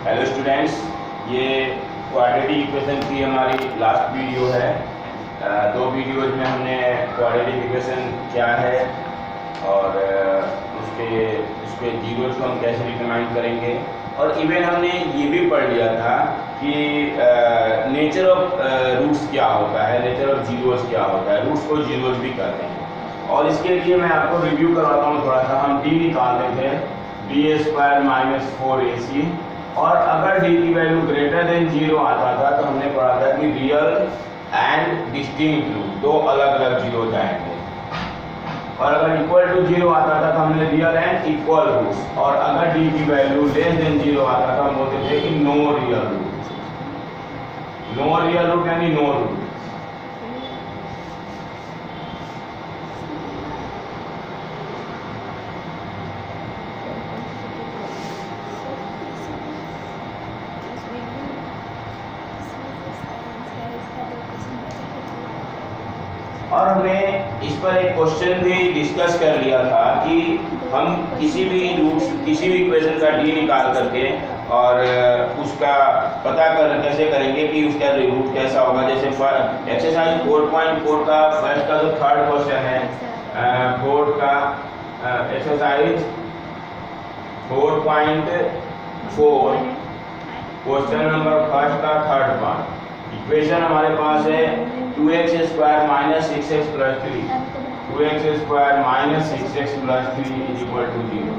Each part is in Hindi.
हेलो स्टूडेंट्स, ये क्वाड्रेटिक इक्वेशन की हमारी लास्ट वीडियो है। दो वीडियोज में हमने क्वाड्रेटिक इक्वेशन क्या है और उसके जीरोज को हम कैसे डिटरमाइन करेंगे, और इवन हमने ये भी पढ़ लिया था कि नेचर ऑफ रूट्स क्या होता है, नेचर ऑफ जीरोज क्या होता है, रूट्स को जीरोज भी कहते हैं। और इसके लिए मैं आपको रिव्यू करवाता हूँ थोड़ा सा। हम डी निकालते थे, d² माइनस 4ac, और अगर d की वैल्यू ग्रेटर देन 0 आता था तो हमने पढ़ा था कि रियल एंड डिस्टिंक्ट रूट, दो अलग अलग जीरो जाएंगे। और अगर इक्वल टू 0 आता था तो हमने रियल एंड इक्वल रूट्स, और अगर d की वैल्यू लेस देन 0 आता था हम बोलते थे कि no real root. No real root यानी नो रूट। और हमने इस पर एक क्वेश्चन भी डिस्कस कर लिया था कि हम किसी भी इक्वेशन का डी निकाल करके और उसका पता कैसे करेंगे कि उसका रूट कैसा होगा। जैसे एक्सरसाइज 4.4 का फर्स्ट का जो थर्ड क्वेश्चन है, फोर्थ का एक्सरसाइज 4.4 क्वेश्चन नंबर फर्स्ट का थर्ड पार्ट। इक्वेशन हमारे पास है 2x² minus 6x plus 3, 2x² minus 6x plus 3 is equal to 0।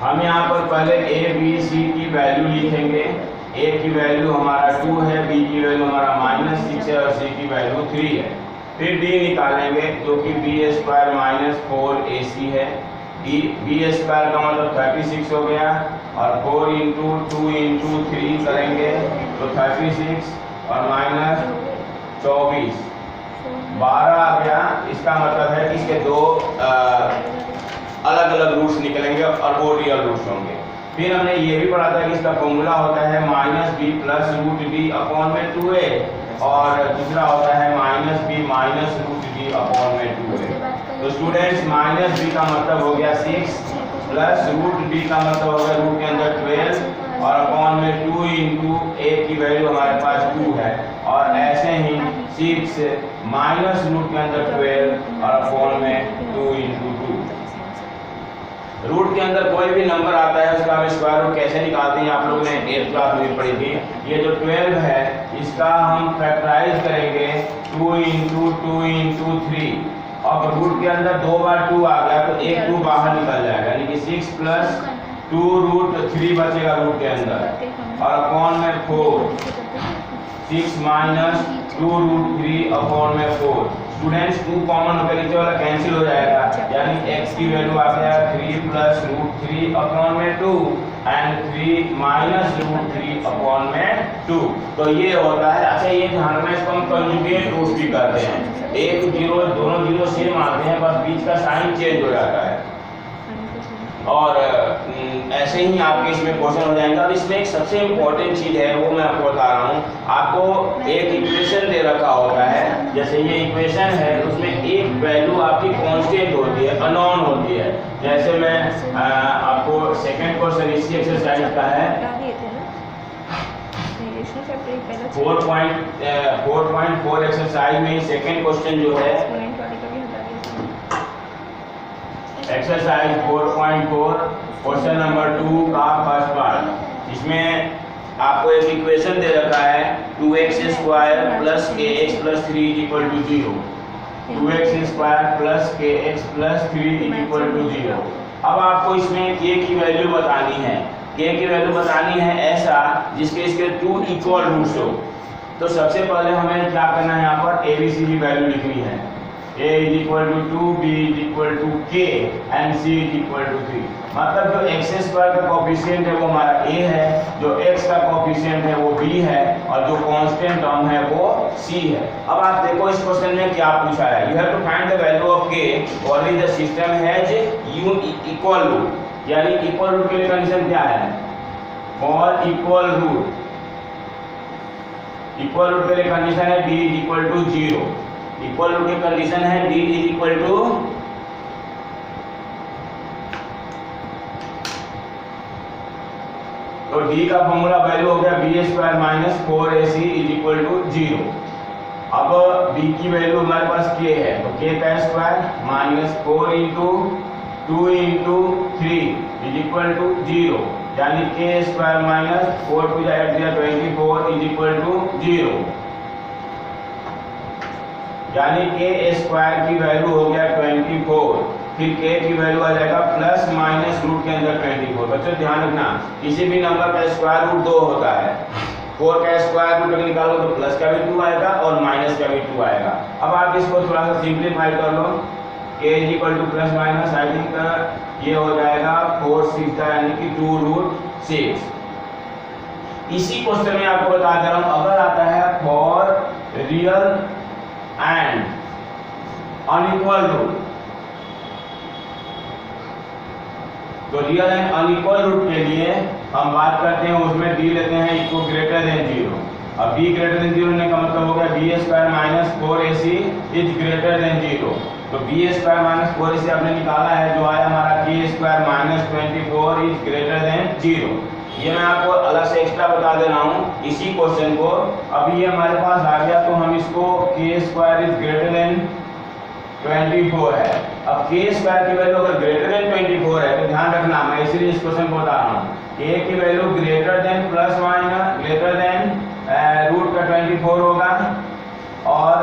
हम यहाँ पर पहले a b c की वैल्यू लिखेंगे। a की वैल्यू हमारा 2 है, b की वैल्यू हमारा -6 है और c की वैल्यू 3 है। फिर d निकालेंगे जो कि b² माइनस 4ac है। b² का मतलब 36 हो गया, और 4 इंटू 2 इंटू 3 करेंगे तो 36 और माइनस 24 12 आ गया। इसका मतलब है कि इसके दो अलग अलग रूट्स निकलेंगे और वो रियल रूट्स होंगे। फिर हमने ये भी पढ़ा था कि इसका फॉर्मूला होता है -b plus root b upon में 2a, और दूसरा होता है -b minus root b upon में 2a। तो स्टूडेंट्स -b का मतलब हो गया 6 प्लस रूट b का मतलब हो गया रूट के अंदर 12, और अपॉन में 2 इंटू a की वैल्यू हमारे पास 2 है, और ऐसे ही 6 माइनस रूट के अंदर 12 और अपॉन में 2 इंटू 2। रूट के अंदर कोई भी नंबर आता है उसका हम स्क्वायर रूट कैसे निकालते हैं, आप लोगों ने 8th क्लास में पढ़ी थी। ये जो 12 है इसका हम फैक्टराइज करेंगे 2 इंटू 2 इंटू 3। अब रूट के अंदर 2 बार 2 आ गया तो एक 2 बाहर निकल जाएगा, यानी कि 6 प्लस 2 रूट 3 बचेगा रूट के अंदर, और अपॉन में 4, 6 माइनस 2 रूट 3 अपॉन में 4। स्टूडेंट्स 2 कॉमन होकर नीचे वाला कैंसिल हो जाएगा, यानी x की वैल्यू आ गया 3 प्लस रूट 3 अपॉन में 2 एंड 3 माइनस रूट 3 अपॉन में 2। तो ये होता है। अच्छा, ये ध्यान में इसको हम कंजुगेट रूट भी कहते हैं। एक जीरो, दोनों जीरो सेम आते हैं, बस बीच का साइन चेंज हो जाता है। और ऐसे ही आपके इसमें क्वेश्चन हो जाएंगे। और इसमें एक सबसे इम्पोर्टेंट चीज़ है, वो मैं आपको बता रहा हूँ। आपको एक इक्वेशन दे रखा होता है, जैसे ये इक्वेशन है, उसमें एक वैल्यू आपकी कांस्टेंट होती है, अननोन होती है। जैसे मैं आपको सेकंड क्वेश्चन इसी एक्सरसाइज का है 4.4 एक्सरसाइज में सेकंड क्वेश्चन जो है एक्सरसाइज 4.4 क्वेश्चन नंबर 2 का फर्स्ट पार्ट। इसमें आपको एक इक्वेशन दे रखा है 2x² plus kx plus 3 is equal to 0। 2x² plus kx plus 3 is equal to 0। अब आपको इसमें k की वैल्यू बतानी है। k की वैल्यू बतानी है ऐसा जिसके इसके 2 इक्वल रूट्स हो। तो सबसे पहले हमें क्या करना है, यहाँ पर abc की वैल्यू लिखनी है। a is equal to 2, b is equal to k and c is equal to 3। मतलब जो x² का कोफिशिएंट है वो हमारा a है, जो x का कोफिशिएंट है वो b है, और जो कांस्टेंट टर्म है वो c है। अब आप देखो इस क्वेश्चन में क्या पूछा है। You have to find the value of k only the system has equal root, यानी इक्वल रूट के लिए कंडीशन क्या है, for equal root. Equal root के लिए कंडीशन है d is equal to 0। Equal root की कंडीशन है d इज इक्वल टू तो डी का फॉर्मूला वैल्यू हो गया b square minus 4ac is equal to 0। अब बी की वैल्यू हमारे पास के है, तो के का square minus 4 into 2 into 3 is equal to 0, यानी के स्क्वायर माइनस 4 टू ऐड दिया 24 इज इक्वल टू 0, यानी के स्क्वायर की वैल्यू हो गया 24। फिर के की वैल्यू आ जाएगा प्लस माइनस रूट के अंदर 24। बच्चों ध्यान रखना, किसी भी नंबर का स्क्वायर रूट 2 होता है। 4 का स्क्वायर रूट अगर निकालो तो प्लस का भी 2 आएगा और माइनस का भी 2 आएगा। अब आप इसको थोड़ा सा सिंप्लीफाई कर लो, के is equal two plus minus I think ये हो जाएगा 4 6 यानी कि 2 रूट 6। इसी क्वेश्चन में आपको बता दे रहा हूं, अगर आता है for real and unequal root, तो रियल एंड अनइक्वल रूट के लिए हम बात करते हैं, उसमें डी लेते हैं इक्वल ग्रेटर देन 0। अब बी ग्रेटर देन 0 होने का मतलब हो गया b square minus 4ac is greater than 0। तो बी स्क्वायर माइनस 4ac आपने निकाला है, जो आया हमारा के square minus 24 is greater than 0। ये मैं आपको अलग से एक्स्ट्रा बता दे रहा हूँ इसी क्वेश्चन को। अब ये हमारे पास आ गया, तो हम इसको के स्क्वायर इज ग्रेटर देन 24 है। अब के स्क्वायर की वैल्यू अगर ग्रेटर देन 24 है तो ध्यान रखना, मैं इसीलिए इस क्वेश्चन को बता रहा हूँ, के की value greater than plus minus greater than root का 24 होगा और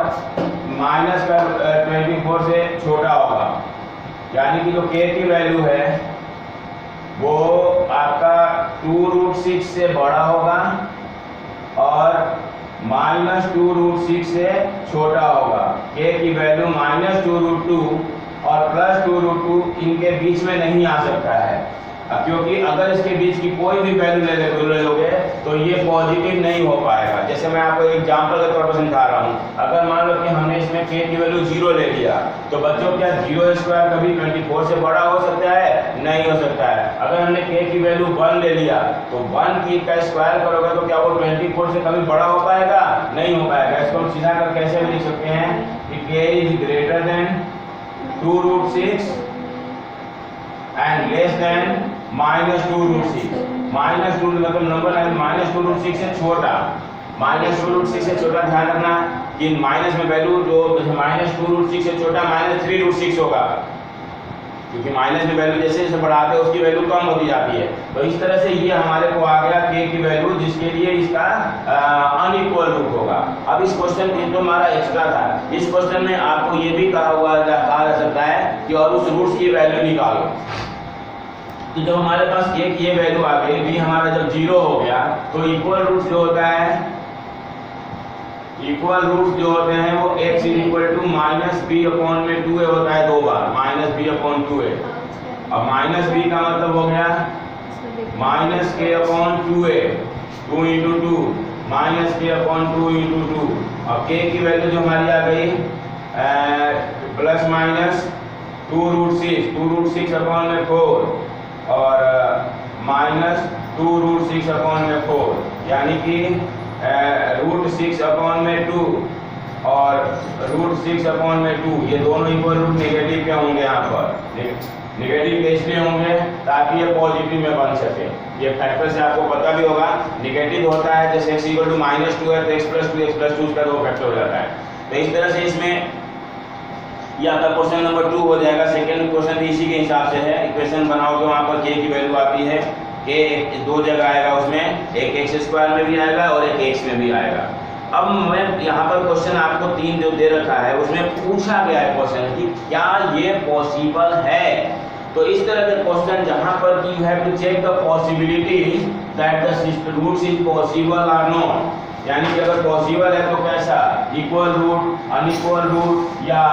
माइनस का 24 से छोटा होगा, यानी कि जो के की वैल्यू है वो आपका 2 रूट 6 से बड़ा होगा और माइनस 2 रूट 6 से छोटा होगा। के की वैल्यू माइनस 2 रूट 2 और प्लस 2 रूट 2 इनके बीच में नहीं आ सकता है, क्योंकि अगर इसके बीच की कोई भी वैल्यू ले लोगे तो ये पॉजिटिव नहीं हो पाएगा। जैसे मैं आपको एग्जांपल के तौर पर समझा रहा हूँ, अगर मान लो कि हमने इसमें के की वैल्यू 0 ले लिया, तो बच्चों क्या 0 स्क्वायर कभी 24 से बड़ा हो सकता है? नहीं हो सकता है। अगर हमने के की वैल्यू 1 ले लिया, तो 1 की का स्क्वायर करोगे तो क्या वो 24 से कभी बड़ा हो पाएगा? नहीं हो पाएगा। इसको हम सीधा कर कैसे भी लिख सकते हैं कि k is greater than 2 root 6 and less than minus 2 root 6। Minus 2 मतलब नंबर है माइनस 2 रूट 6 से छोटा, माइनस 2 रूट 6 से छोटा। ध्यान रखना कि माइनस में वैल्यू जो माइनस 2 रूट 6 से छोटा माइनस 3 रूट 6 होगा, क्योंकि माइनस में वैल्यू जैसे जैसे बढ़ाते हैं उसकी वैल्यू कम होती जाती है। तो इस तरह से ये हमारे को आ गया के की वैल्यू, जिसके लिए इसका अनइक्वल रूट होगा। अब इस क्वेश्चन में जो हमारा एक्स्ट्रा था, इस क्वेश्चन में आपको ये भी कहा जा सकता है कि और उस रूट्स की वैल्यू निकालो। तो जब हमारे पास के की ये वैल्यू आ गई, बी हमारा जब 0 हो गया, तो इक्वल रूट्स जो होता है, इक्वल रूट्स जो होते हैं वो x is equal to minus b upon में 2a होता है 2 बार, माइनस बी अपॉन 2a। अब माइनस बी का मतलब हो गया माइनस के अपॉन 2a, 2 इंटू 2 माइनस के अपॉन 2 इंटू 2। अब के की वैल्यू जो हमारी आ गई प्लस माइनस 2 रूट 6 अपॉन में 4 और माइनस 2 रूट 6 अपॉन में 4, यानी कि रूट 6 अपॉन में 2 और रूट 6 अपॉन में 2, ये दोनों इक्वल रूट नेगेटिव के होंगे। यहाँ पर नेगेटिव के इसलिए होंगे ताकि ये पॉजिटिव में बन सके। ये फैक्टर से आपको पता भी होगा, नेगेटिव होता है जैसे x इक्वल टू माइनस 2 है तो x प्लस 2 उसका 2 फैक्टर हो जाता है। तो इस तरह से इसमें ये आपका क्वेश्चन नंबर 2 हो जाएगा। सेकेंड क्वेश्चन भी इसी के हिसाब से है, इक्वेशन बनाओगे वहाँ पर के की वैल्यू आती है, के 2 जगह आएगा, उसमें एक एक्स स्क्वायर में भी आएगा और एक एक्स में भी आएगा। अब मैं यहाँ पर क्वेश्चन आपको 3 जो दे रखा है उसमें पूछा गया है क्वेश्चन कि क्या ये पॉसिबल है। तो इस तरह के क्वेश्चन जहाँ पर you have to check the possibility that the roots is possible और नॉट, यानी कि अगर पॉसिबल है तो कैसा, इक्वल रूट, अनइक्वल रूट या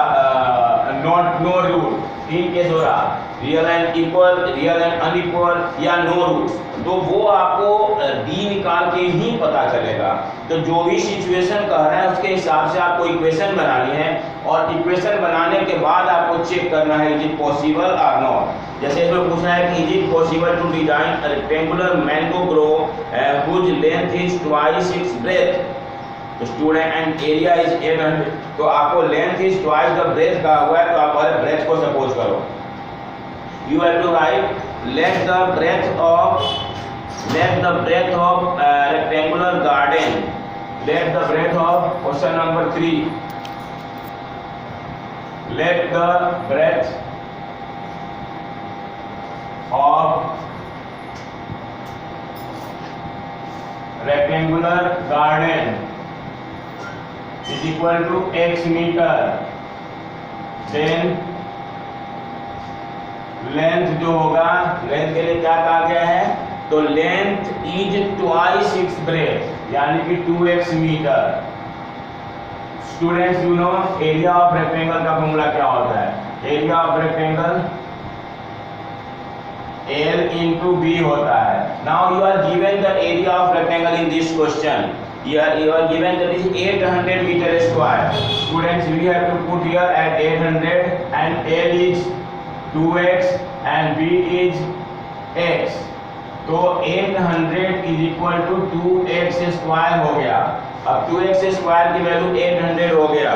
नॉट नो रूट, 3 केस हो रहा, real and equal, real and unequal या नो रूट। तो वो आपको डी निकाल के ही पता चलेगा। तो जो भी सिचुएशन कह रहा है उसके हिसाब से आपको इक्वेशन बनानी है और इक्वेशन बनाने के बाद आपको चेक करना है इज इट पॉसिबल और नॉट। जैसे इसमें पूछना है कि is it possible to design a rectangular mango grove which length is twice its breadth, student and area is 800। तो आपको length is twice the breadth का हुआ है, तो आप पहले ब्रेथ को सपोज करो। You have to write let the breadth of let the breadth of rectangular garden, let the breadth of question number 3, let the breadth of rectangular garden is equal to x meter, then length जो होगा, लेंथ के लिए क्या कहा गया है, तो length is twice its breadth, यानी कि 2x metre. Students you know area of rectangle का फॉर्मूला क्या होता है, area of rectangle L into B होता है। Now you are given the area of rectangle in this question. You are given that is 800 meter square. Students, we have to put here at 800 and L is 2x and B is x. तो 800 is equal to 2x square हो गया। अब 2x square की वैल्यू 800 हो गया।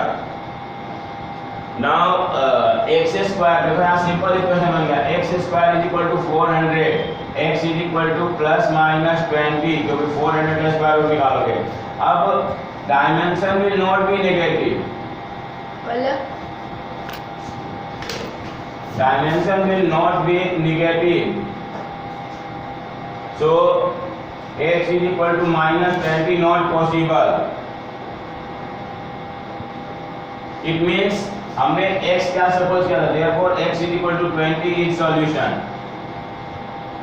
Now x square, देखो यहाँ सिंपल इक्वेशन बन गया, x square is equal to 400, x is equal to plus minus 20, क्योंकि 400 का स्क्वायर रूट निकालोगे। अब dimension will not be negative, dimension will not be negative, so x is equal to minus 20 not possible. It means हमने x क्या सपोज किया था, therefore x is equal to 20 is solution,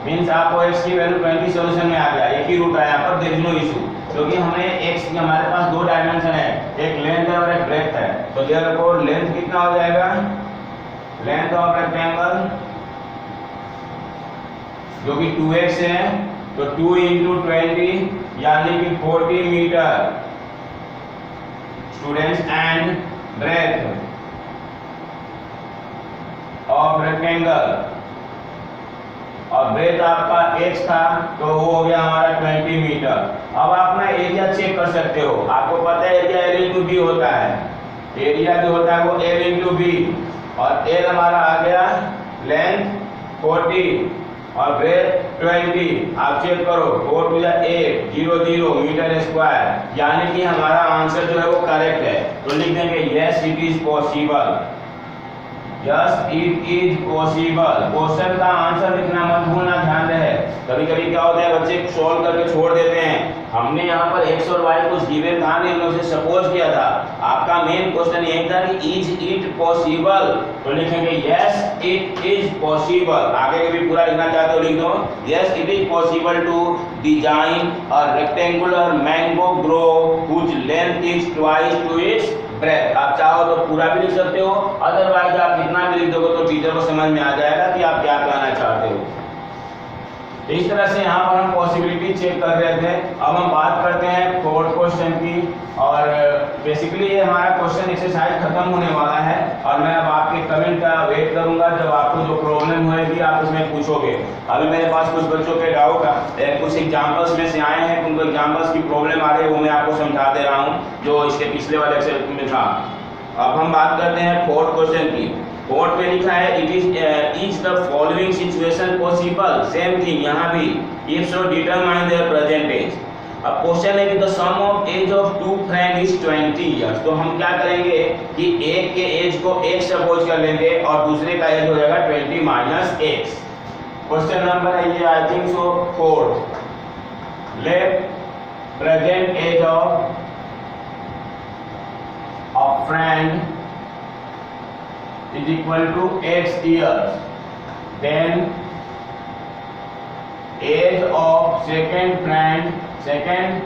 means आपको x की वैल्यू 20 सॉल्यूशन में आ गया, एक ही रूट आया यहाँ पर, देयर इज नो इशू, क्योंकि हमने x की हमारे पास दो डायमेंशन है, एक लेंथ है और एक ब्रेड्थ है, तो देयरफॉर लेंथ कितना हो जाएगा, लेंथ ऑफ रेक्टेंगल जो कि 2x है, तो 2 into 20 यानी कि 40 metre students, and breadth of rectangle, और ब्रेथ आपका x था तो वो हो गया हमारा 20 मीटर। अब आप अपना एरिया चेक कर सकते हो, आपको पता है एरिया L into B होता है, एरिया जो होता है वो L into B, और L हमारा आ गया लेंथ 40 और ब्रेथ 20, आप चेक करो 4 to 8 0 0 मीटर स्क्वायर, यानी कि हमारा आंसर जो है वो करेक्ट है, तो लिख देंगे yes it is possible, yes it is possible. Question का आंसर लिखना मत भूलना, ध्यान रहे, कभी कभी क्या होता है बच्चे सॉल्व करके छोड़ देते हैं, हमने यहाँ पर x और y कुछ गिवन था नहीं, हमने उसे सपोज किया था, आपका मेन क्वेश्चन यही था कि इज इट पॉसिबल, तो लिखेंगे यस इट इज पॉसिबल, आगे के भी पूरा लिखना चाहते हो लिख दो, yes it is possible to design a rectangular mango grove which length is twice to its breadth. आप चाहो तो पूरा भी लिख सकते हो, अदरवाइज आप कितना भी लिख दोगे तो टीचर को समझ में आ जाएगा कि आप क्या कहना चाहते हो। इस तरह से यहाँ पर हम पॉसिबिलिटी चेक कर रहे थे। अब हम बात करते हैं फोर्थ क्वेश्चन की, और बेसिकली ये हमारा क्वेश्चन एक्सरसाइज खत्म होने वाला है, और मैं अब आपके कमेंट का वेट करूंगा, जब आपको जो प्रॉब्लम होगी आप उसमें पूछोगे। अभी मेरे पास कुछ बच्चों के डाउट कुछ एग्जाम्पल्स में से आए हैं, उनको एग्जाम्पल्स की प्रॉब्लम आ रही है, वो मैं आपको समझा दे रहा हूँ जो इसके पिछले वाले एक्सरसाइज में था। अब हम बात करते हैं फोर्थ क्वेश्चन की। फोर्थ में लिखा है it is the following situation possible, same thing यहाँ भी, if so determine their present age. अब क्वेश्चन है कि the sum of age of two friend is 20 years, तो हम क्या करेंगे कि एक के एज को x सपोज कर लेंगे और दूसरे का एज हो जाएगा 20 माइनस x। क्वेश्चन नंबर है ये I think so fourth, let present age of a friend is equal to x years, then age of second friend, second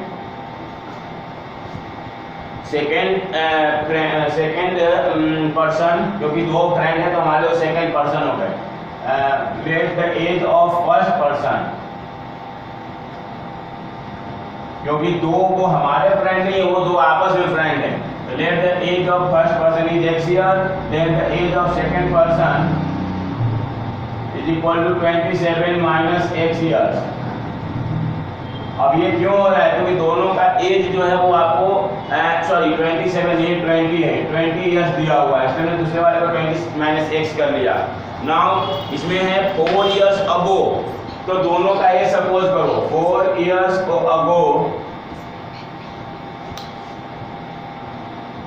person, क्योंकि दो फ्रेंड है तो हमारे सेकंड पर्सन हो गए। Let the age of first person, क्योंकि दो वो हमारे फ्रेंड नहीं है, वो दो आपस में फ्रेंड है। Let the age of first person is x year, then the age of second person is equal to 27 minus x years। अब ये क्यों हो रहा है, क्योंकि दोनों का एज जो है वो आपको 27 ये 20 है, 20 इयर्स दिया हुआ है, इसलिए दूसरे वाले को 20 माइनस x कर लिया। नाउ इसमें है 4 इयर्स अबो, तो दोनों का एज सपोज करो 4 years ago,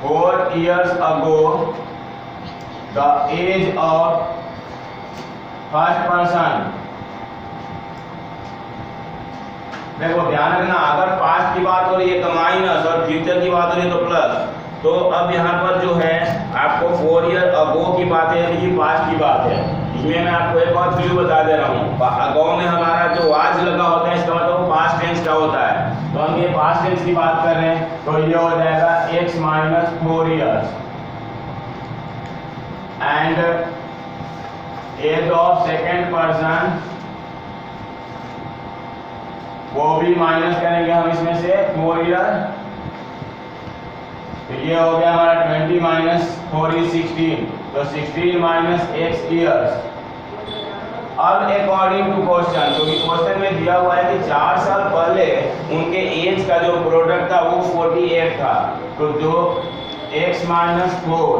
4 years ago, the age of first person, देखो ध्यान रखना, अगर पास्ट की बात हो रही है तो माइनस और फ्यूचर की बात हो रही है तो प्लस। तो अब यहाँ पर जो है आपको 4 ईयर अगो की बात है, यानी कि पास्ट की बात है। इसमें मैं आपको एक और क्लू बता दे रहा हूँ, अगो में हमारा जो वाज लगा होता है इसका मतलब पास्ट टेंस का होता है। तो हम ये पास्ट टेंस की बात कर रहे हैं, तो ये हो जाएगा x minus 4 years and age of second person, वो भी माइनस करेंगे हम इसमें से 4 ईयर, तो ये हो गया हमारा 20 माइनस 4 इज 16, तो 16 माइनस x ईयर्स। अब अकॉर्डिंग टू क्वेश्चन, क्योंकि क्वेश्चन में दिया हुआ है कि 4 साल पहले उनके एज का जो प्रोडक्ट था वो 48 था, तो जो x माइनस 4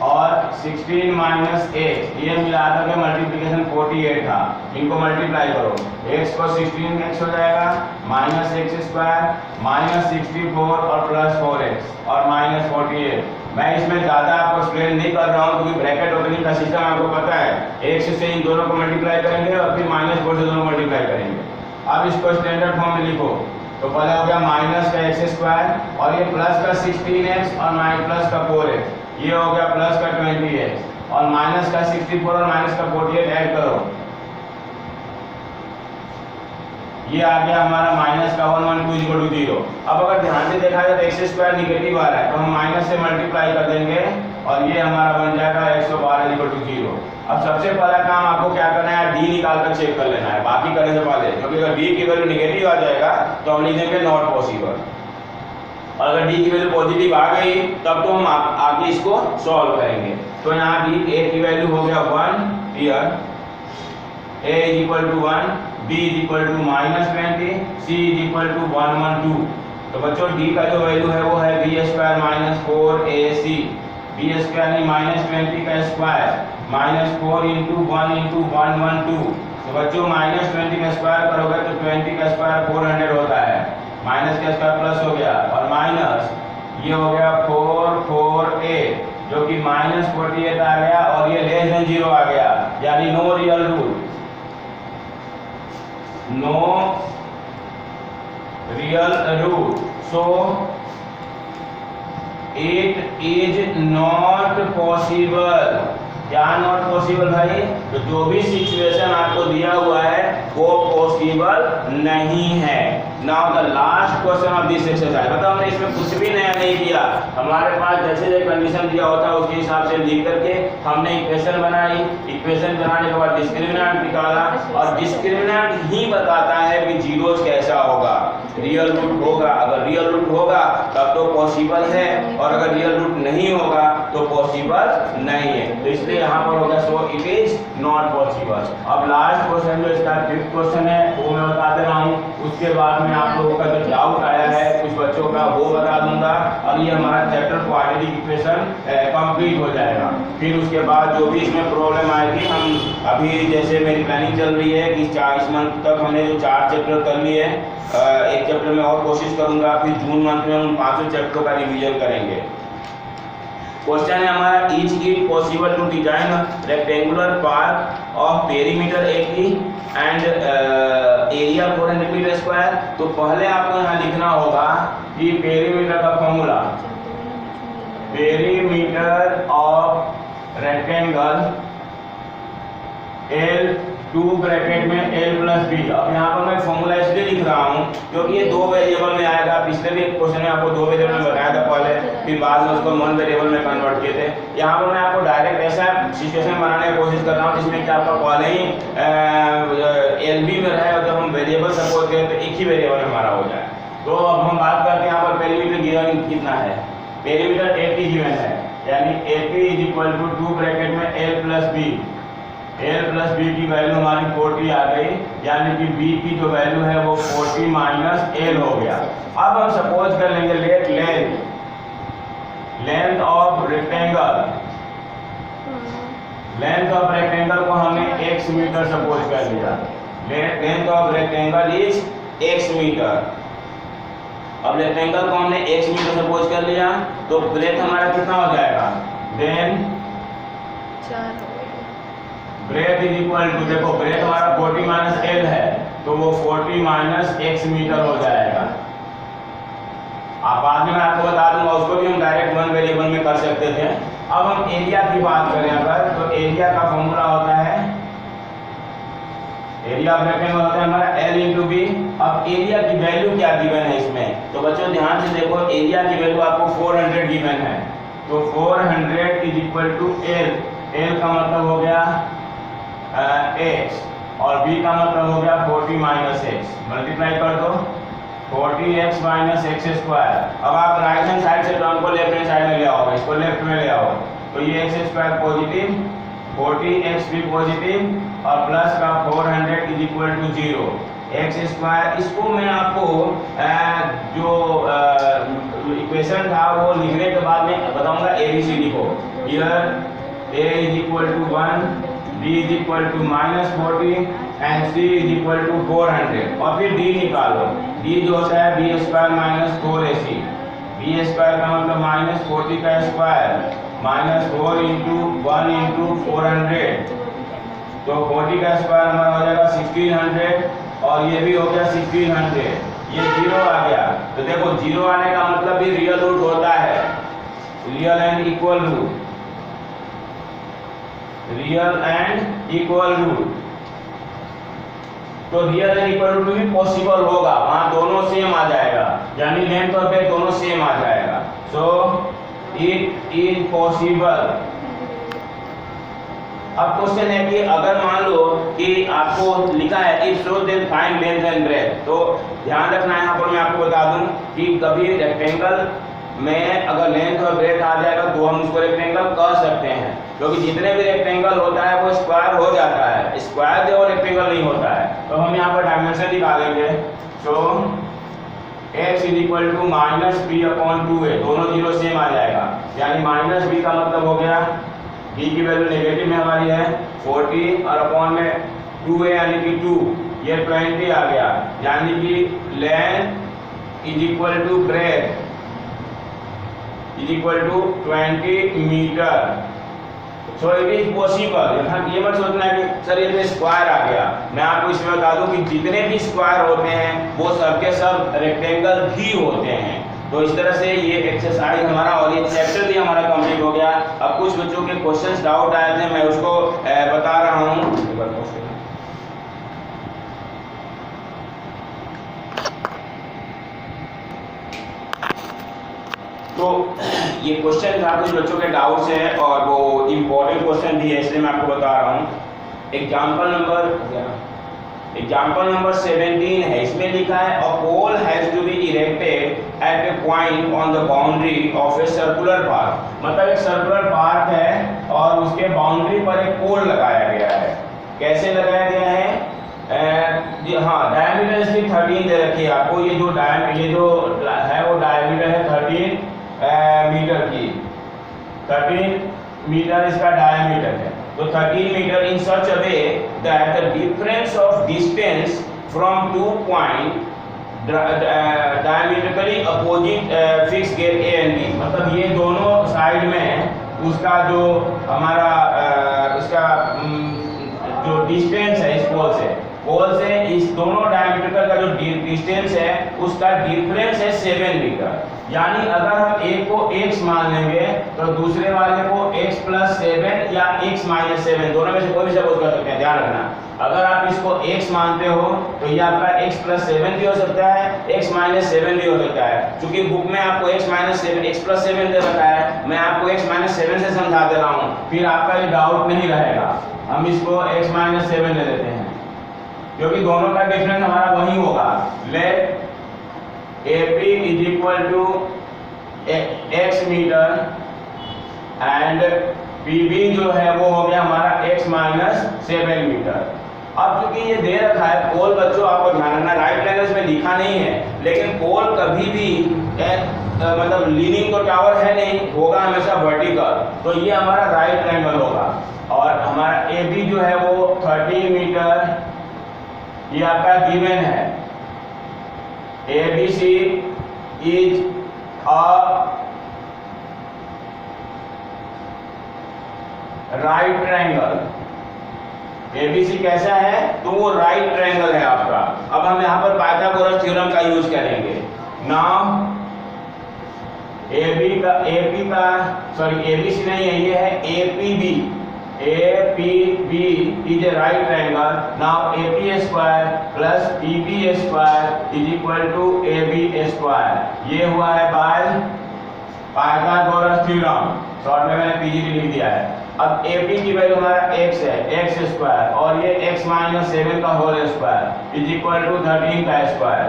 और 16 माइनस x ये मिला के मल्टीप्लिकेशन 48 था, इनको मल्टीप्लाई करो, x को 16x हो जाएगा माइनस एक्स स्क्वायर माइनस 64 और प्लस 4x और माइनस 48। मैं इसमें ज़्यादा आपको एक्सप्लेन नहीं कर रहा हूँ क्योंकि ब्रैकेट ओपनिंग का सिस्टम आपको पता है, x से इन दोनों को मल्टीप्लाई करेंगे और फिर माइनस 4 से दोनों मल्टीप्लाई करेंगे। अब इसको स्टैंडर्ड फॉर्म में लिखो, तो पहले हो गया माइनस का एक्स स्क्वायर और ये प्लस का 16x और प्लस का 4x, ये हो गया प्लस का 20x और माइनस का 64 और माइनस का 48 ऐड करो, ये आ गया हमारा माइनस का 112 0। अब अगर ध्यान से देखा जाए तो एक्स स्क्वायर निगेटिव आ रहा है, तो हम माइनस से मल्टीप्लाई कर देंगे और ये हमारा बन जाएगा 112 0। अब सबसे पहला काम आपको क्या करना है, डी निकाल कर चेक कर लेना है बाकी करने से पहले, क्योंकि अगर डी की वैल्यू निगेटिव आ जाएगा तो हम लिख देंगे नॉट पॉसिबल, और अगर डी की वैल्यू पॉजिटिव आ गई तब तो हम आगे इसको सॉल्व करेंगे। तो यहाँ डी ए की वैल्यू हो गया 1 year, a is equal to 1, b is equal to minus 20, c is equal to 112। तो बच्चों d का जो वैल्यू है वो है b square minus 4ac, b square नहीं माइनस 20 का स्क्वायर माइनस 4 इंटू 1 इंटू 112। तो बच्चों माइनस 20 का स्क्वायर करोगे तो 20 का स्क्वायर 400 होता है, माइनस का स्क्वायर प्लस हो गया और माइनस ये हो गया 448 जो कि माइनस 48 आ गया और ये लेस देन 0 आ गया, यानी no real root, no real root, so it is not possible। क्या नॉट पॉसिबल भाई, तो जो भी सिचुएशन आपको दिया हुआ है वो पॉसिबल नहीं है। Now the last question of this exercise, मतलब हमने इसमें कुछ भी नया नहीं किया, हमारे पास जैसे जैसे कंडीशन दिया होता है उसके हिसाब से लिख करके हमने इक्वेशन बनाई, इक्वेशन बनाने के बाद डिस्क्रिमिनेंट निकाला और डिस्क्रिमिनेंट ही बताता है कि जीरोस कैसा होगा, रियल रूट होगा, अगर रियल रूट होगा तब तो पॉसिबल है और अगर रियल रूट नहीं होगा तो पॉसिबल नहीं है। तो इसलिए यहाँ पर होगा सो इट इज नॉट पॉसिबल। अब लास्ट क्वेश्चन जो इसका फिफ्थ क्वेश्चन है वो मैं बता दे रहा हूँ, उसके बाद में आप लोगों का जो डाउट आया है कुछ बच्चों का वो बता दूंगा और ये हमारा चैप्टर क्वाड्रेटिक इक्वेशन कंप्लीट हो जाएगा। फिर उसके बाद जो भी इसमें प्रॉब्लम आएगी, हम अभी जैसे मेरी प्लानिंग चल रही है कि इस मंथ तक हमने जो 4 चैप्टर कर लिए हैं, एक चैप्टर में और कोशिश करूंगा, फिर जून मंथ में उन 5 चैप्टरों का रिवीजन करेंगे। क्वेश्चन है हमारा, is it possible to design rectangular park of perimeter 80 and area 400 metre square. तो पहले आपको यहाँ लिखना होगा कि पेरीमीटर का formula, perimeter of rectangle L 2 bracket में L प्लस बी। अब यहाँ पर मैं फॉर्मूला इसलिए लिख रहा हूँ क्योंकि ये 2 वेरिएबल में आएगा, पिछले भी एक क्वेश्चन में आपको 2 वेरिएबल में बताया था पहले, फिर बाद में उसको 1 वेरिएबल में कन्वर्ट किए थे। यहाँ पर मैं आपको डायरेक्ट ऐसा सिचुएशन बनाने की कोशिश कर रहा हूँ जिसमें कि आपका पहले ही LB में रहे और जब हम वेरिएबल सपोज करें तो एक ही वेरिएबल हमारा हो जाए। तो अब हम बात करते हैं यहाँ पर पेरीमीटर गिवन कितना है, पेरीमीटर 80 गिवन है, यानी 80 इज इक्वल टू 2 ब्रैकेट में L plus b. L plus b की वैल्यू हमारी 40 आ गई, यानी कि b की जो वैल्यू है वो 40 माइनस L हो गया। अब हम सपोज कर लेंगे let length of rectangle, length of rectangle को हमने x मीटर सपोज कर लिया, length of rectangle is x metre. अब रेक्टेंगल को हमने x मीटर सपोज कर लिया तो ब्रेथ हमारा कितना हो जाएगा, then breadth is equal to, देखो ब्रेथ हमारा 40 माइनस एल है तो वो 40 माइनस x मीटर हो जाएगा। आप बाद में मैं आपको बता दूंगा, उसको भी हम डायरेक्ट वन वेरिएबल में कर सकते थे। अब हम एरिया की बात करें अगर, तो एरिया का फॉर्मूला होता है, एरिया ऑफ रेक्टेंगल होता है हमारा L इंटू बी। अब एरिया की वैल्यू क्या गिवन है इसमें, तो बच्चों ध्यान से देखो, एरिया की वैल्यू आपको 400 गिवन है, तो 400 is equal to L। L का मतलब हो गया x और b का मतलब हो गया 40 माइनस x, मल्टीप्लाई कर दो 40x माइनस एक्स स्क्वायर। अब आप राइट हैंड साइड से टर्म को लेफ्ट हैंड साइड में ले आओगे, इसको लेफ्ट में ले आओ तो ये एक्स स्क्वायर पॉजिटिव, 40x भी पॉजिटिव और प्लस का 400 is equal to 0 x square. इसको मैं आपको जो इक्वेशन था वो लिखने के बाद में बताऊंगा, ABCD को। Here a is equal to 1, b is equal to minus 40 and c is equal to 400 और फिर d निकालो। d जो होता है b square minus 4ac, b square का मतलब माइनस 40 का स्क्वायर माइनस 4 इंटू 1 इंटू 400, तो 40 का स्क्वायर हमारा हो जाएगा 1600 और ये भी हो गया 1600, ये 0 आ गया। तो देखो 0 आने का मतलब भी रियल रूट होता है, real and equal root, real and equal root. तो रियल एंड इक्वल रूट भी पॉसिबल होगा, वहां दोनों सेम आ जाएगा, यानी लेंथ और ब्रेथ दोनों सेम आ जाएगा। So it is possible. अब क्वेश्चन है कि अगर मान लो कि आपको लिखा है if so then find length and breadth, तो ध्यान रखना है यहाँ पर मैं आपको बता दूं कि कभी रेक्टेंगल में अगर लेंथ और ब्रेथ आ जाएगा तो हम उसको रेक्टेंगल कह सकते हैं, क्योंकि जितने भी रेक्टेंगल होता है वो स्क्वायर हो जाता है, स्क्वायर जो रेक्टेंगल नहीं होता है। तो हम यहाँ पर डायमेंशन निकालेंगे, so x is equal to minus b upon 2a, दोनों जीरो सेम आ जाएगा, यानी माइनस बी का मतलब हो गया b की वैल्यू नेगेटिव में हमारी है 40 और अपॉन में 2a यानी कि 2, ये 20 आ गया, यानी कि length is equal to breadth is equal to 20 metre. So it is possible. यहाँ ये मत सोचना है कि सर ये स्क्वायर आ गया, मैं आपको इसमें बता दूं कि जितने भी स्क्वायर होते हैं वो सबके सब रेक्टेंगल भी होते हैं। तो इस तरह से ये एक्सरसाइज हमारा और ये चैप्टर भी हमारा कंप्लीट हो गया। अब कुछ बच्चों के क्वेश्चंस डाउट आए थे, मैं उसको बता रहा हूँ। तो ये क्वेश्चन था, कुछ बच्चों के डाउट्स हैं और वो इम्पोर्टेंट क्वेश्चन भी है, इसलिए मैं आपको बता रहा हूँ। एग्जाम्पल नंबर 17 है, इसमें लिखा है a pole has to be erected at a point on the boundary of a circular park. मतलब एक सर्कुलर पार्क है और उसके बाउंड्री पर एक पोल लगाया गया है। कैसे लगाया गया है? हाँ, डायमीटर इसकी 13 दे रखी है आपको। ये जो है वो डायमीटर है 13 मीटर की, 13 मीटर इसका डायमीटर है। तो 13 metre in such a way that the difference of distance from 2 point diametrically opposite fix gate A and B. मतलब ये दोनों साइड में उसका जो हमारा इसका जो डिस्टेंस है इस पोल से इस दोनों डायमीटर का जो डिस्टेंस है उसका डिफरेंस है 7 मीटर। यानी अगर हम एक को x मान लेंगे तो दूसरे वाले को x प्लस 7 या x माइनस 7, दोनों में से कोई भी सपोज कर सकते हैं। ध्यान रखना, अगर आप इसको x मानते हो तो ये आपका x प्लस 7 भी हो सकता है, x माइनस 7 भी हो सकता है। क्योंकि बुक में आपको x माइनस 7 x प्लस 7 दे रखा है, मैं आपको x माइनस 7 से समझा दे रहा हूँ, फिर आपका ये डाउट नहीं रहेगा। हम इसको x माइनस 7 ले लेते हैं क्योंकि दोनों का डिफरेंस हमारा वही होगा। Let AP is equal to x metre and PB जो है वो हो गया हमारा x माइनस 7 मीटर। अब चूंकि ये दे रखा है पोल, बच्चों आपको ध्यान रखना, राइट लैंग्वेज में लिखा नहीं है, लेकिन पोल कभी भी मतलब लीनिंग तो टावर है नहीं, होगा हमेशा वर्टिकल। तो ये हमारा राइट एंगल होगा और हमारा AB जो है वो 13 मीटर ये आपका गिवन है। ABC is a right triangle. ABC कैसा है? तो वो राइट ट्रायंगल है आपका। अब हम यहाँ पर पाइथागोरस थ्योरम का यूज करेंगे। नाउ ABC नहीं है, ये है APB। APB is a right triangle. Now AP square plus PB square is equal to AB square। ये हुआ है बाय पाइथागोरस थ्योरम। शॉर्ट में मैंने PGT लिख दिया है। अब AP की वैल्यू हमारा x है, x स्क्वायर, और ये x माइनस 7 का whole square is equal to 13 का स्क्वायर।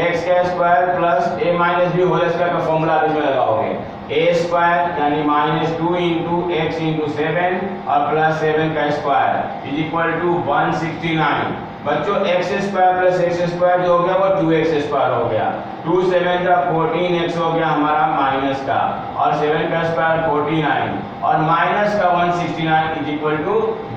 x का square plus a minus b whole square का फॉर्मूला इसमें लगाओगे। a स्क्वायर यानी माइनस 2 इंटू x इंटू 7 और प्लस 7 का स्क्वायर इज इक्वल टू 169। बच्चों x square plus x square जो हो गया वो 2x स्क्वायर हो गया। 2 7 का 14x हो गया हमारा माइनस का, और 7 का स्क्वायर 49 और माइनस का 169 इज इक्वल टू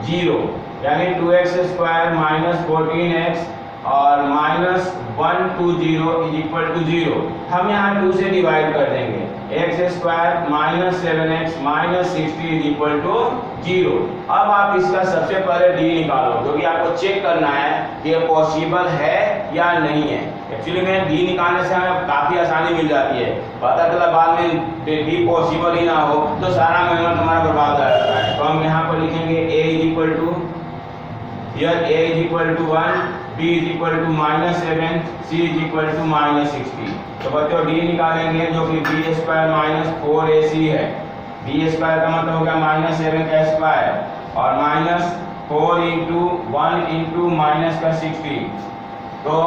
0। यानी 2x स्क्वायर माइनस 14x और माइनस 120 इज इक्वल टू 0। हम यहाँ 2 से डिवाइड कर देंगे। x square minus 7x minus 60 is equal to 0। अब आप इसका सबसे पहले d निकालो, क्योंकि आपको चेक करना है कि ये पॉसिबल है या नहीं है। एक्चुअली में d निकालने से हमें काफ़ी आसानी मिल जाती है। पता चला बाद में d पॉसिबल ही ना हो तो सारा मेहनत हमारा बर्बाद हो जाता है। तो हम यहाँ पर लिखेंगे a is equal to, here a is equal to 1, b is equal to minus 7, c is equal to minus 60। तो बच्चों d निकालेंगे जो कि b स्क्वायर माइनस 4ac है। b स्क्वायर का मतलब हो गया माइनस 7 का स्क्वायर और माइनस 4 इंटू 1 इंटू माइनस का 60। तो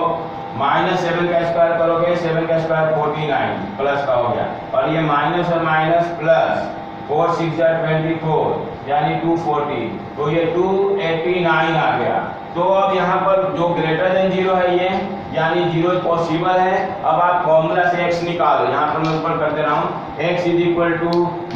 माइनस 7 का स्क्वायर करोगे, 7 का स्क्वायर 49 प्लस का हो गया, और ये माइनस और माइनस प्लस 4 6 24 यानी 240। तो ये 289 आ गया। तो अब यहाँ पर जो ग्रेटर देन 0 है ये, यानी 0 पॉसिबल है। अब आप फॉर्मूला से x निकालो। यहाँ पर मैं ऊपर कर दे रहा हूँ, x is equal to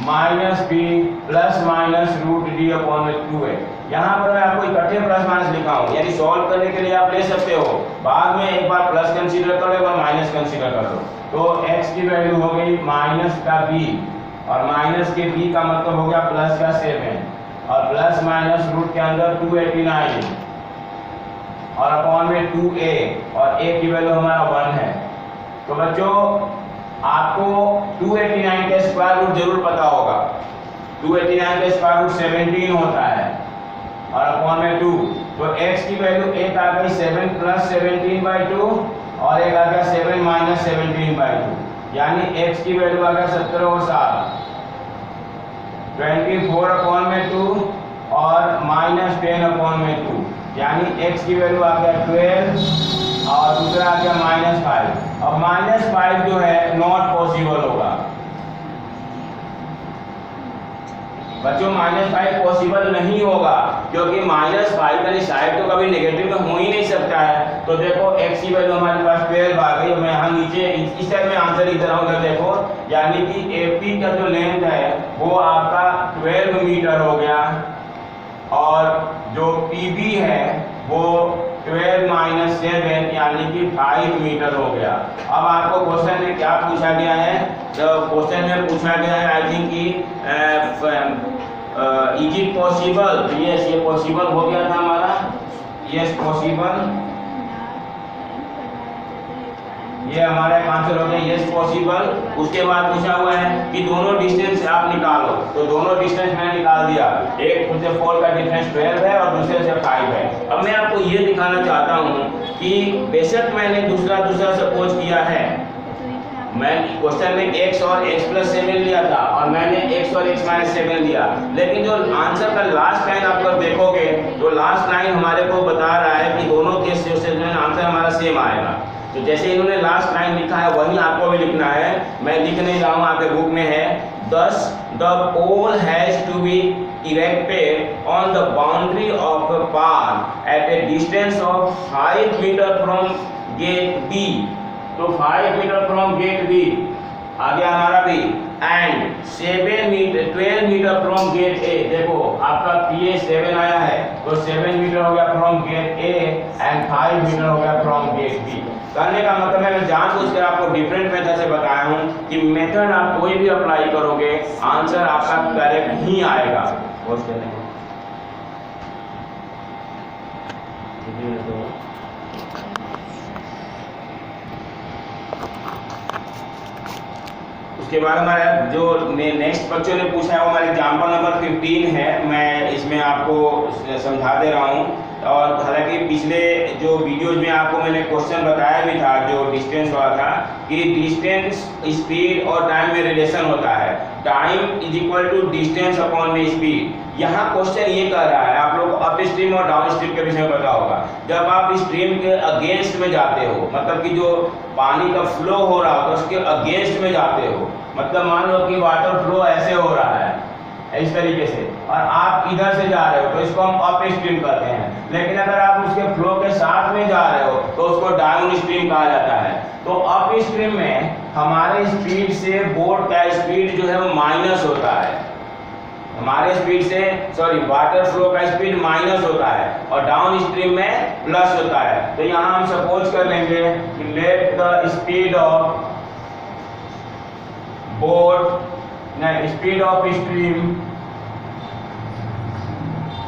minus b plus minus root d upon में 2 है। यहाँ पर मैं आपको इकट्ठे प्लस माइनस लिखा हूँ, यानी सॉल्व करने के लिए आप ले सकते हो। बाद में एक बार प्लस कंसीडर करो, एक बार माइनस कंसीडर कर दो। तो x की वैल्यू हो गई माइनस का b, और माइनस के b का मतलब हो गया प्लस का 7, और प्लस माइनस रूट के अंदर 289 और अपॉन में 2a, और a की वैल्यू हमारा 1 है। तो बच्चों आपको 289 का स्क्वायर रूट जरूर पता होगा। 289 का स्क्वायर रूट 17 होता है और अपॉन में 2। तो x की वैल्यू एक आ गई 7 प्लस 17/2 और एक आ गया 7 माइनस 17/2, यानी x की वैल्यू आ गया 17 और 7 24 अपॉन में 2 और माइनस 10 अपॉन में 2, यानी x की वैल्यू आ गया 12 और दूसरा आ गया -5। अब -5 जो है नॉट पॉसिबल होगा बच्चों। -5 पॉसिबल नहीं होगा, क्योंकि -5 का साइड तो कभी नेगेटिव में हो ही नहीं सकता है। तो देखो x की वैल्यू हमारे पास 12 आ गई। मैं यहाँ नीचे इस टाइप में आंसर लिख रहा हूँ, देखो, यानी कि AP का जो लेंथ है वो आपका 12 मीटर हो गया, और जो PB है वो 12 माइनस 7 यानी कि 5 मीटर हो गया। अब आपको क्वेश्चन में क्या पूछा गया है? जो क्वेश्चन में पूछा गया है, आई थिंक कि इज इट पॉसिबल। यस, ये पॉसिबल हो गया था हमारा। यस पॉसिबल, ये हमारा आंसर हो गया यस पॉसिबल। उसके बाद पूछा हुआ है कि दोनों डिस्टेंस आप निकालो। तो दोनों डिस्टेंस मैंने निकाल दिया। एक से 4 का डिफरेंस 12 है और दूसरे से 5 है। अब मैं आपको ये दिखाना चाहता हूँ कि बेशक मैंने दूसरा सपोज किया है, मैं क्वेश्चन में x और x प्लस 7 लिया था और मैंने x और x माइनस 7 लिया, लेकिन जो आंसर का लास्ट लाइन आप अगर देखोगे तो लास्ट लाइन हमारे को बता रहा है कि दोनों केस से आंसर हमारा सेम आएगा। तो जैसे इन्होंने लास्ट लाइन लिखा है वही आपको भी लिखना है। मैं लिख नहीं रहा हूँ, आपके बुक में है। Thus the pole has to be erected on the boundary of a park at a distance of 5 meter from gate B। तो 5 मीटर फ्रॉम गेट बी, आ गया हमारा भी। And 12 metre from gate A, देखो आपका PA 7 आया है तो 7 मीटर हो गया from gate A and 5 metre हो गया फ्रॉम गेट बी। करने का मतलब है मैं जानबूझकर आपको डिफरेंट मेथड से बताया हूँ कि मेथड आप कोई भी अप्लाई करोगे आंसर आपका करेक्ट ही आएगा। क्वेश्चन है उसके बाद हमारा जो नेक्स्ट बच्चों ने पूछा है वो हमारा एग्जाम्पल नंबर 15 है। मैं इसमें आपको समझा दे रहा हूँ। और हालांकि पिछले जो वीडियोज में आपको मैंने क्वेश्चन बताया भी था जो डिस्टेंस वाला था कि डिस्टेंस स्पीड और टाइम में रिलेशन होता है। Time is equal to distance upon में स्पीड। यहाँ क्वेश्चन ये कर रहा है, आप लोग को अप स्ट्रीम और डाउन स्ट्रीम के विषय में पता होगा। जब आप स्ट्रीम के अगेंस्ट में जाते हो, मतलब कि जो पानी का फ्लो हो रहा हो तो उसके अगेंस्ट में जाते हो, मतलब मान लो कि वाटर फ्लो ऐसे हो रहा है इस तरीके से और आप इधर से जा रहे हो तो इसको हम अप स्ट्रीम कहते हैं। लेकिन अगर आप उसके फ्लो के साथ में जा रहे हो तो उसको डाउन स्ट्रीम कहा जाता है। तो अप स्ट्रीम में हमारे स्पीड से बोट का स्पीड जो है वो माइनस होता है। हमारे स्पीड से वाटर फ्लो का स्पीड माइनस होता है और डाउन स्ट्रीम में प्लस होता है। तो यहाँ हम सपोज कर लेंगे कि let the speed of boat speed of stream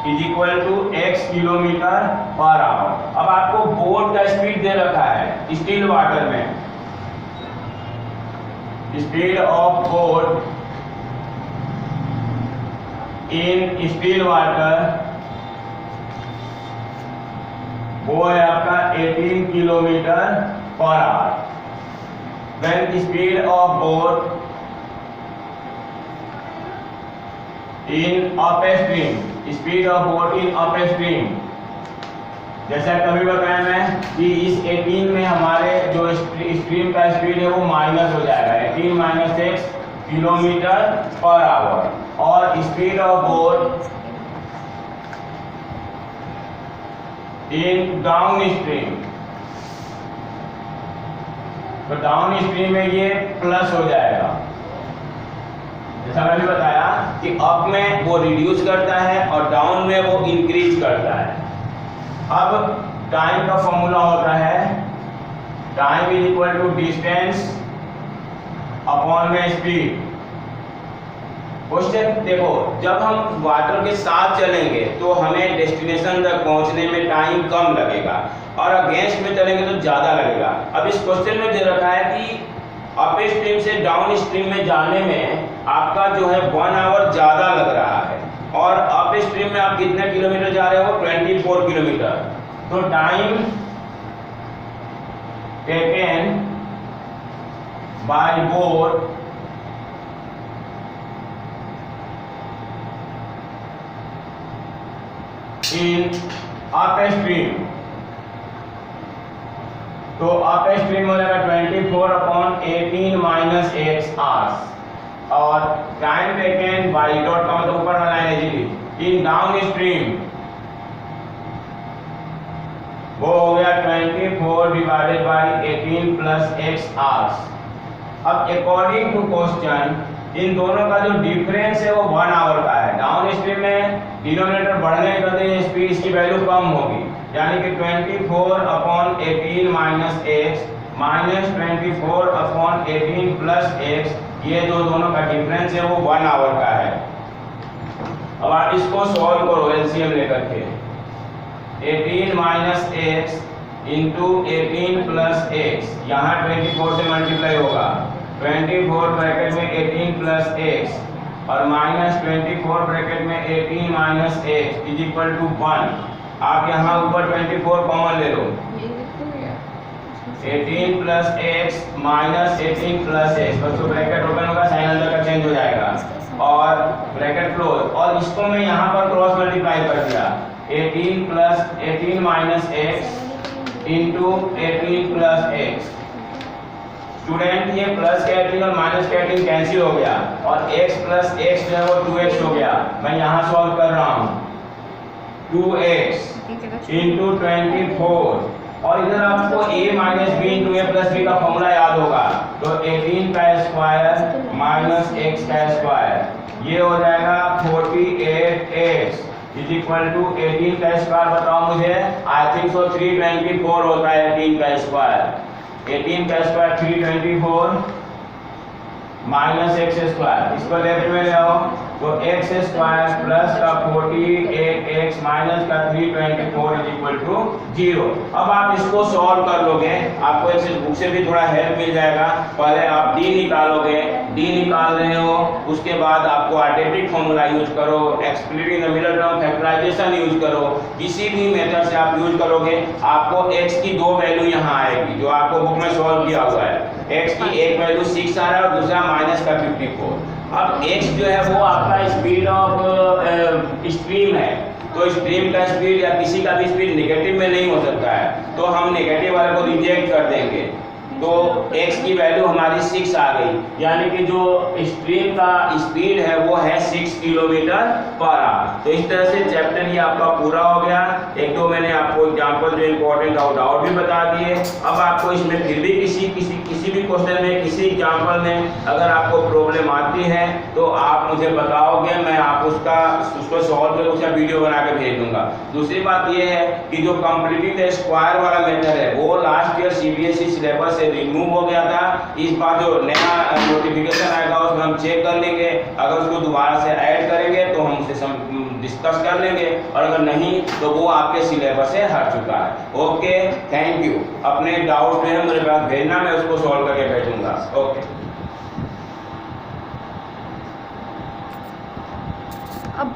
is equal to x kilometre per hour. अब आपको बोट का स्पीड दे रखा है स्टिल वाटर में। Speed of boat in still water वो है आपका 18 kilometre per hour. When speed of boat in upstream, speed of boat in upstream, जैसा कभी बताया मैं कि इस 18 में हमारे जो स्ट्रीम का स्पीड है वो माइनस हो जाएगा 18 माइनस 6 किलोमीटर पर आवर। और speed of boat in down stream, तो डाउन स्ट्रीम में ये प्लस हो जाएगा। जैसा मैंने बताया कि अप में वो रिड्यूस करता है और डाउन में वो इंक्रीज करता है। अब टाइम का फॉर्मूला होता है time is equal to distance upon में स्पीड। क्वेश्चन देखो, जब हम वाटर के साथ चलेंगे तो हमें डेस्टिनेशन तक पहुंचने में टाइम कम लगेगा और अगेंस्ट में चलेंगे तो ज्यादा लगेगा। अब इस क्वेश्चन में दे रखा है कि अप स्ट्रीम से डाउन स्ट्रीम में जाने में आपका जो है 1 आवर ज्यादा लग रहा है और अप स्ट्रीम में आप कितने किलोमीटर जा रहे हो 24 किलोमीटर। तो time taken by boat in up stream, तो अप स्ट्रीम हो जाएगा 24/18 माइनस x आवर्स और टाइम टेकन बाई डॉट का मतलब ऊपर वाला है जी इन डाउन स्ट्रीम वो हो गया 24/18 प्लस x आवर्स। अब अकॉर्डिंग टू क्वेश्चन इन दोनों का जो डिफरेंस है वो 1 आवर का है। डाउन स्ट्रीम में डिनोमिनेटर बढ़ने के कहते स्पीड इसकी वैल्यू कम होगी, यानी कि 24/18 minus x minus 24/18 plus x, ये जो दोनों का डिफरेंस है वो 1 आवर का है। अब आप इसको सॉल्व करो एलसीएम लेकर के 18 minus x into 18 plus x, यहाँ 24 से मल्टीप्लाई होगा 24 ब्रैकेट में 18 प्लस x और माइनस 24 ब्रैकेट में 18 minus x is equal to 1। आप यहाँ ऊपर 24 कॉमन ले लो 18 plus x minus 18 plus x, बच्चों ब्रैकेट ओपन होगा साइन अंदर का चेंज हो जाएगा और ब्रैकेट क्लोज। और इसको मैं यहाँ पर क्रॉस मल्टीप्लाई कर दिया 18 plus 18 minus x into 18 plus x। Student ये प्लस के 18 और माइनस के 18 कैंसिल हो गया और x प्लस x जो है वो 2x हो गया। मैं यहाँ सॉल्व कर रहा हूँ 2x इंटू 24 और इधर आपको a minus b into a plus b का फॉर्मूला याद होगा। तो 18 का स्क्वायर माइनस एक्स का स्क्वायर, ये हो जाएगा 48x इज इक्वल टू 18 का स्क्वायर। बताओ मुझे, आई थिंक सो 324 होता है 18 का स्क्वायर। 18 का स्क्वायर 324 माइनस एक्स स्क्वायर, इसको लेफ्ट में ले आओ तो एक्स स्क्वायर प्लस का 48x माइनस का 324 इज इक्वल टू 0। अब आप इसको सॉल्व कर लोगे, आपको एक्सेल बुक से भी थोड़ा हेल्प मिल जाएगा। पहले आप डी निकालोगे, डी निकाल रहे हो, उसके बाद आपको क्वाड्रेटिक फॉर्मूला यूज करो, explicit in the middle term factorisation use करो। किसी भी मेथड से आप यूज करोगे, आपको x की दो वैल्यू यहाँ आएगी जो आपको बुक में सॉल्व किया हुआ है। x की एक वैल्यू 6 आ रहा है और दूसरा माइनस का 54। अब x जो है वो आपका स्पीड ऑफ स्ट्रीम है, तो स्ट्रीम का स्पीड या किसी का भी स्पीड नेगेटिव में नहीं हो सकता है, तो हम नेगेटिव वाले को रिजेक्ट कर देंगे। तो x की वैल्यू हमारी 6 आ गई, यानी कि जो स्ट्रीम का स्पीड है वो है 6 किलोमीटर पर आवर। तो इस तरह से चैप्टर ये आपका पूरा हो गया। एक दो मैंने आपको एग्जांपल जो इम्पोर्टेंट डाउट भी बता दिए। अब आपको इसमें फिर भी किसी भी क्वेश्चन में, किसी एग्जांपल में अगर आपको प्रॉब्लम आती है तो आप मुझे बताओगे, मैं आप उसको सॉल्व करके उसका वीडियो बना के भेज दूंगा। दूसरी बात ये है कि जो कंप्लीटिंग द स्क्वायर वाला मेथड है वो लास्ट ईयर CBSE सिलेबस से रिमूव हो गया था। इस बार जो नया नोटिफिकेशन आएगा उसमें हम चेक कर लेंगे, अगर उसको दोबारा से ऐड करेंगे तो हम उसे डिस्कस कर लेंगे, और अगर नहीं तो वो आपके सिलेबस से हट चुका है। Okay, thank you. अपने डाउट में मेरे पास भेजना, मैं उसको सॉल्व करके भेजूंगा। ओके। अब